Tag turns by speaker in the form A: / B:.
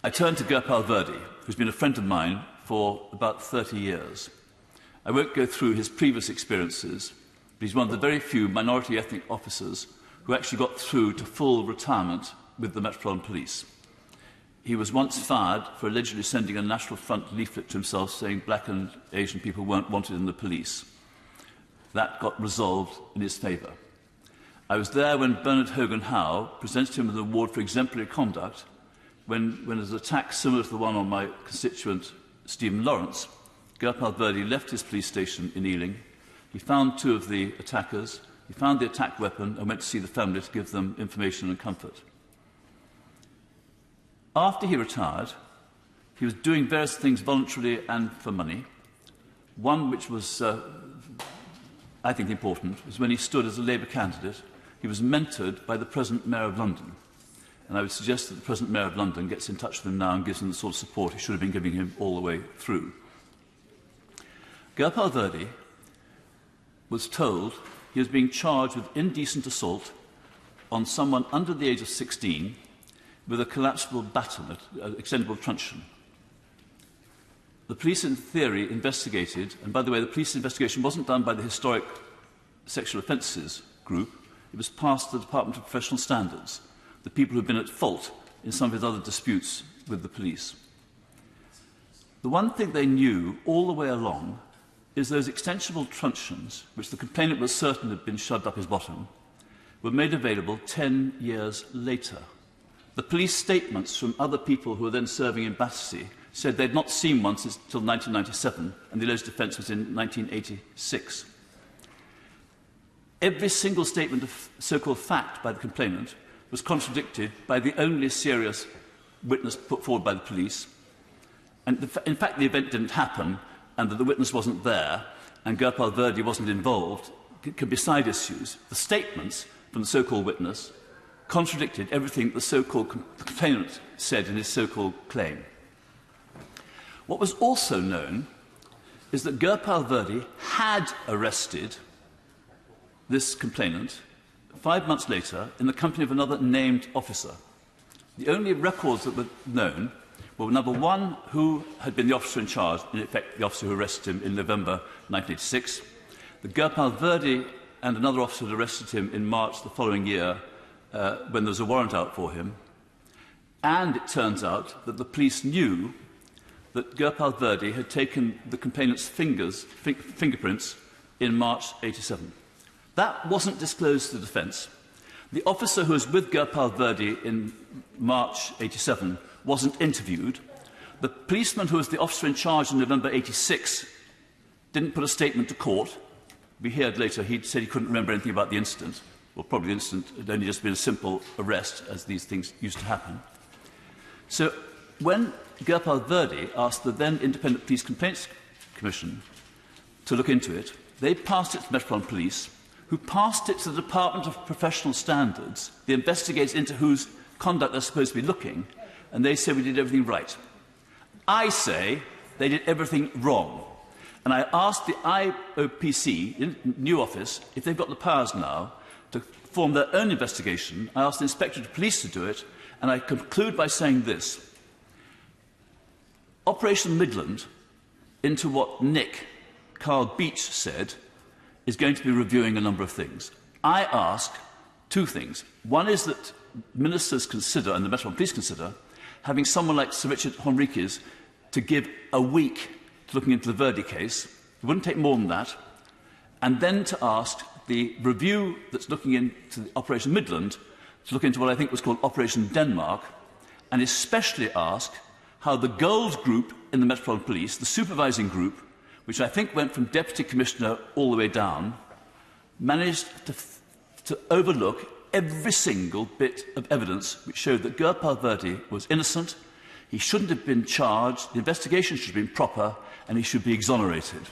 A: I turned to Gurpal Virdi, who's been a friend of mine for about 30 years. I won't go through his previous experiences, but he's one of the very few minority ethnic officers who actually got through to full retirement with the Metropolitan Police. He was once fired for allegedly sending a National Front leaflet to himself saying black and Asian people weren't wanted in the police. That got resolved in his favour. I was there when Bernard Hogan Howe presented him with an award for exemplary conduct when an attack similar to the one on my constituent Stephen Lawrence, Gurpal Virdi left his police station in Ealing. He found two of the attackers, he found the attack weapon and went to see the family to give them information and comfort. After he retired, he was doing various things voluntarily and for money. One which was, I think, important was when he stood as a Labour candidate. He was mentored by the present Mayor of London. And I would suggest that the present Mayor of London gets in touch with him now and gives him the sort of support he should have been giving him all the way through. Gurpal Virdi was told he was being charged with indecent assault on someone under the age of 16 with a collapsible baton, an extendable truncheon. The police, in theory, investigated, and by the way, the police investigation wasn't done by the Historic Sexual Offences Group, it was passed to the Department of Professional Standards, the people who have been at fault in some of his other disputes with the police. The one thing they knew all the way along is those extensible truncheons, which the complainant was certain had been shoved up his bottom, were made available 10 years later. The police statements from other people who were then serving in Battersea said they'd not seen one since until 1997, and the alleged offence was in 1986. Every single statement of so-called fact by the complainant was contradicted by the only serious witness put forward by the police. And in fact, the event didn't happen, and that the witness wasn't there, and Gurpal Virdi wasn't involved, can be side issues. The statements from the so-called witness contradicted everything the so-called complainant said in his so-called claim. What was also known is that Gurpal Virdi had arrested this complainant 5 months later in the company of another named officer. The only records that were known were, number one, who had been the officer in charge, in effect the officer who arrested him in November 1986. The Gurpal Virdi and another officer had arrested him in March the following year when there was a warrant out for him. And it turns out that the police knew that Gurpal Virdi had taken the complainant's fingerprints in March 87. That wasn't disclosed to the defence. The officer who was with Gurpal Virdi in March 87 wasn't interviewed. The policeman who was the officer in charge in November 86 didn't put a statement to court. We heard later he said he couldn't remember anything about the incident. Well, probably the incident had only just been a simple arrest, as these things used to happen. So when Gurpal Virdi asked the then Independent Police Complaints Commission to look into it, they passed it to Metropolitan Police, who passed it to the Department of Professional Standards, the investigators into whose conduct they're supposed to be looking, and they say we did everything right. I say they did everything wrong. And I asked the IOPC, new office, if they've got the powers now to form their own investigation. I asked the Inspector of Police to do it, and I conclude by saying this. Operation Midland, into what Nick, Carl Beach, said, is going to be reviewing a number of things. I ask two things. One is that ministers consider, and the Metropolitan Police consider, having someone like Sir Richard Henriques to give a week to looking into the Virdi case. It wouldn't take more than that. And then to ask the review that's looking into the Operation Midland to look into what I think was called Operation Denmark, and especially ask how the Gold Group in the Metropolitan Police, the supervising group, which I think went from Deputy Commissioner all the way down, managed to overlook every single bit of evidence which showed that Gurpal Virdi was innocent, he shouldn't have been charged, the investigation should have been proper, and he should be exonerated.